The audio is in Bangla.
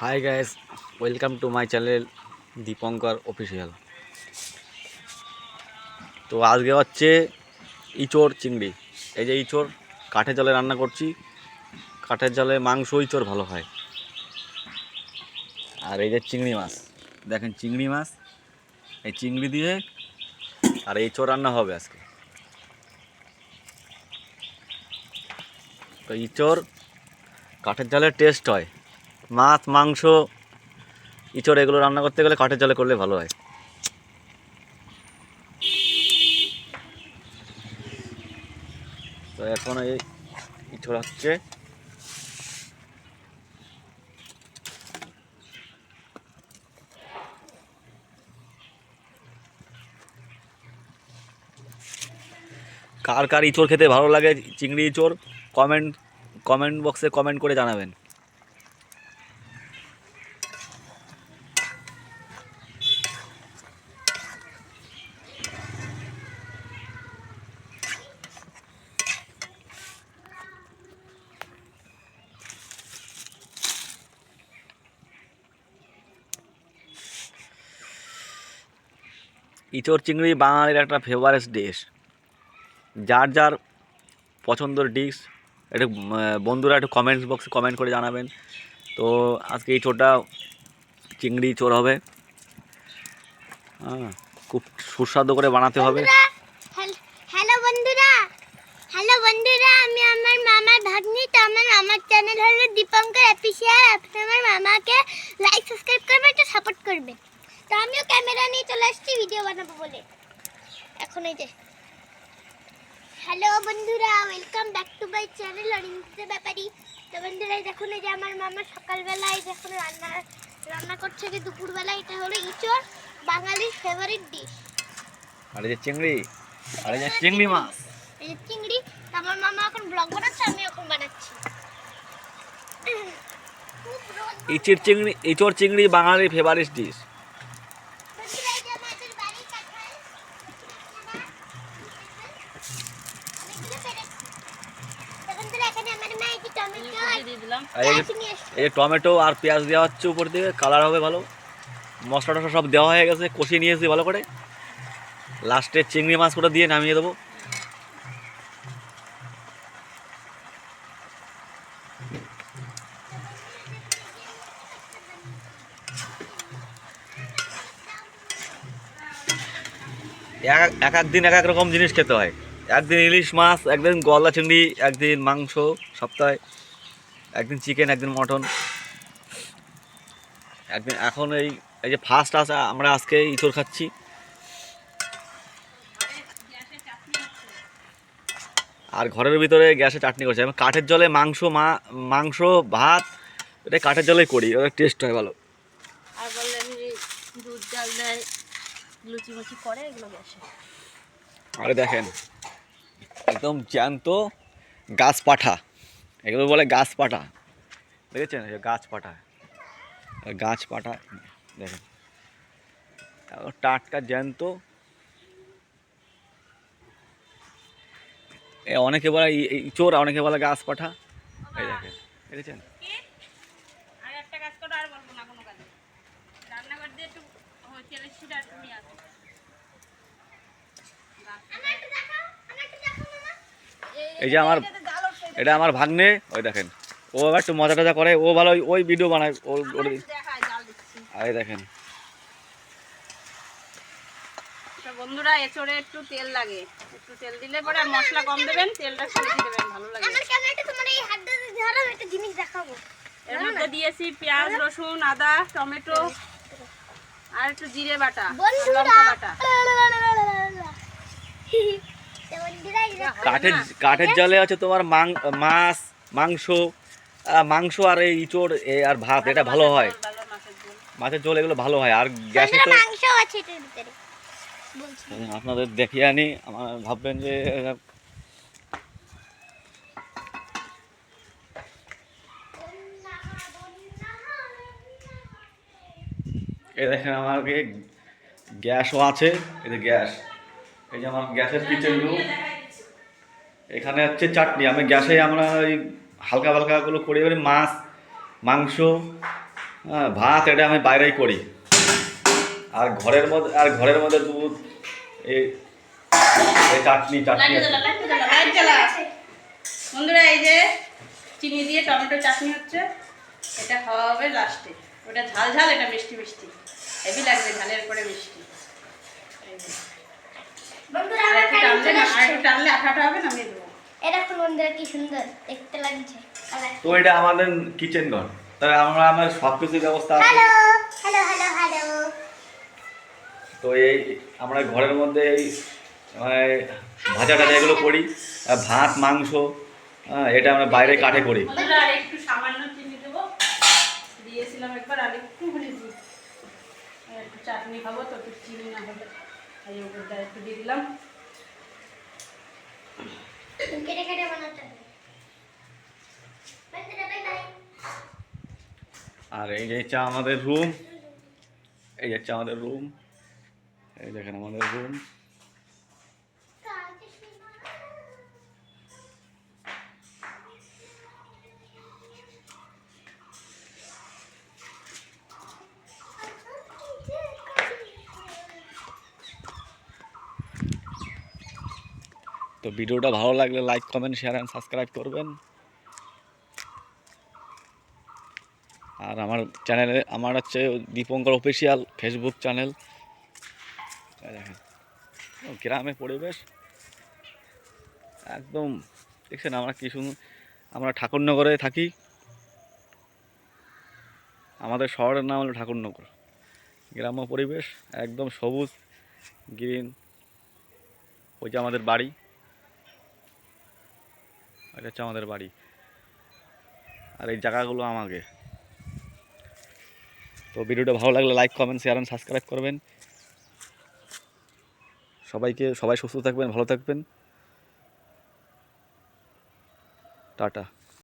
Hi guys, welcome to my channel Dipankar official. তো আজকে হচ্ছে ইঁচড় চিংড়ি। এই যে ইঁচড় কাঠের জলে রান্না করছি। কাঠের জলে মাংস ইঁচড় ভালো হয়। আর এই যে চিংড়ি মাছ, দেখেন চিংড়ি মাছ, এই চিংড়ি দিয়ে আর ইঁচড় রান্না হবে আজকে। তো ইঁচড় কাঠের জলে টেস্ট হয়। মাছ মাংস ইঁচড় এগুলো রান্না করতে গেলে কাঠের জলে করলে ভালো হয়। তো এখন এই ইঁচড় হচ্ছে। কার কার ইঁচড় খেতে ভালো লাগে, চিংড়ি ইঁচড়, কমেন্ট কমেন্ট বক্সে কমেন্ট করে জানাবেন। ইঁচড় চিংড়ি বাঙালির একটা ফেভারিট ডিশ। যার যার পছন্দের ডিশ একটু বন্ধুরা একটু কমেন্টস বক্সে কমেন্ট করে জানাবেন। তো আজকে ইঁচড়টা চিংড়ি ইঁচড় হবে। হ্যাঁ, খুব সুস্বাদু করে বানাতে হবে। হ্যালো বন্ধুরা, আমি আমার মামার ভাগ্নি। তো আমার চ্যানেল হলো দীপঙ্কর অফিসিয়াল। আপনি আমার মামাকে লাইক সাবস্ক্রাইব করবে, একটু সাপোর্ট করবে। তো আমিও ক্যামেরা নিয়ে চলে আসছি ভিডিও বানাবো বলে। এখন এই যে হ্যালো বন্ধুরা, welcome back to my channel Arindam Byapari. তো বন্ধুরা দেখুন, এই যে আমার মামা সকালবেলায় যখন রান্না করছে, যে দুপুরবেলা, এটা হলো ইঁচড়, বাঙালির ফেভারিট ডিশ। আর এই যে চিংড়ি, আর এই যে চিংড়ি মাছ, এই যে চিংড়ি। আমার মামা এখন ব্লগ বানাচ্ছে, আমি এখন বানাচ্ছি। ইঁচড় চিংড়ি বাঙালির ফেভারিট ডিশ। এই যে টমেটো আর পেঁয়াজ দেওয়া হচ্ছে উপর দিয়ে, কালার হবে ভালো। মশলা টশলা সব দেওয়া হয়ে গেছে, কষিয়ে নিয়েছি ভালো করে। লাস্টে চিংড়ি মাছ করে দিয়ে নামিয়ে দেবো। এক এক দিন এক এক রকম জিনিস খেতে হয়। একদিন ইলিশ মাছ, একদিন গলদা চিংড়ি, একদিন মাংস, সপ্তাহে একদিন চিকেন, একদিন মটন, একদিন। এখন এই এই যে ফার্স্ট আছে, আমরা আজকে ইঁচড় খাচ্ছি। আর ঘরের ভিতরে গ্যাসে চাটনি করছে। আমি কাঠের জলে মাংস ভাত এটা কাঠের জলেই করি, ওটা টেস্ট হয় ভালো। আর বললে দুধ জাল দেয়, লুচি মুচি করে, এগুলো গ্যাসে। আরে দেখেন, একদম জ্যান্ত গাছ পাঠা, এগুলো বলে গাছ পাঠা। দেখেছেন গাছ পাঠা, গাছ পাঠা দেখেন, টাটকা জ্যান্ত। অনেকে বলে ইঁচড়, অনেকে বলে গাছ পাঠা। এই দেখেন, দেখেছেন। আর একটা কাজ করো, আর বলবো না কোনো কাজে। রান্নাঘর দিয়ে একটু তেলের শিরা তুমি আসো। এই যে আমার, এটা আমার ভাগ্নে, ওই দেখেন, ও আবার একটু মজা টজা করে, ও ভালো ওই ভিডিও বানায়। আরে দেখেন বন্ধুরা, এঁচড়ে একটু তেল লাগে, একটু তেল দিলে পরে আর মশলা কম দেবেন, তেলটা বেশি দেবেন, ভালো লাগে। আমার ক্যামেরাটা তোমার এই হাত দিয়ে ধরো, একটা জিনিস দেখাবো। এর মধ্যে দিয়েছি পেঁয়াজ, রসুন, আদা, টমেটো আর একটু জিরে বাটা, লঙ্কা বাটা। কাঠের জলে আছে তোমার মাছ, মাংস, মাংস আর এই ইঁচড় আর ভাত, এটা ভালো হয়। মাছের ঝোল এগুলো ভালো হয়। আর গ্যাসে তো আপনাদের দেখিয়ে আনি, আমার ভাববেন যে এই দেখেন আমার গ্যাসও আছে। এই যে গ্যাস, এই যে আমার গ্যাসের কিচেন রুম। এখানে হচ্ছে চাটনি। আমি গ্যাসে আমরা ওই হালকা হালকাগুলো করি, এবারে মাছ মাংস হ্যাঁ, ভাত এটা আমি বাইরেই করি। আর ঘরের মধ্যে দুধ, এই এই চাটনি আছে। লাইট জ্বালা। বন্ধুরা এই যে চিনি দিয়ে টমেটো চাটনি হচ্ছে, এটা খাওয়া হবে লাস্টে। ওটা ঝাল ঝাল, এটা মিষ্টি মিষ্টি, হেভি লাগবে ঝালের পরে মিষ্টি। এই যে। বন্ধুরা আর আমার একটু টানলে না, আর একটু টানলে আঠাটা হবে, নামিয়ে দেবো। এটা দেখুন বন্ধুরা কি সুন্দর দেখতে লাগছে। তো এটা আমাদের কিচেন ঘর, তবে আমার সব কিছু ব্যবস্থা আছে। Hello hello hello hello. তো এই আমরা ঘরের মধ্যে এই মানে ভাজা টাজা এগুলো করি। আর ভাত মাংস এটা আমরা বাইরে কাঠে করি। বন্ধুরা আর একটু সামান্য চিনি দেবো, দিয়েছিলাম একবার, আর একটু হলে দিই। আর একটু চাটনি খাবো তো, একটু চিনি না হলে এই ওপরটা একটু দিয়ে দিলাম। কেটে কেটে বানাতে হবে। বন্ধুরা বাই বাই। আর এই যে হচ্ছে আমাদের রুম, এই হচ্ছে আমাদের রুম, এই দেখেন আমাদের রুম। তো ভিডিওটা ভালো লাগলে like comment share and subscribe করবেন। আর আমার চ্যানেলে আমার হচ্ছে দীপঙ্কর অফিসিয়াল ফেসবুক চ্যানেল। দেখেন গ্রামে পরিবেশ একদম, দেখছেন আমরা কি সুন্দর। আমরা ঠাকুরনগরে থাকি, আমাদের শহরের নাম হলো ঠাকুরনগর। গ্রাম্য পরিবেশ একদম সবুজ গ্রিন। ওই যে আমাদের বাড়ি, এটা হচ্ছে আমাদের বাড়ি। আর এই জায়গাগুলো আমাকে। তো ভিডিওটা ভালো লাগলে like comment share and subscribe করবেন। সবাই সুস্থ থাকবেন, ভালো থাকবেন। টাটা।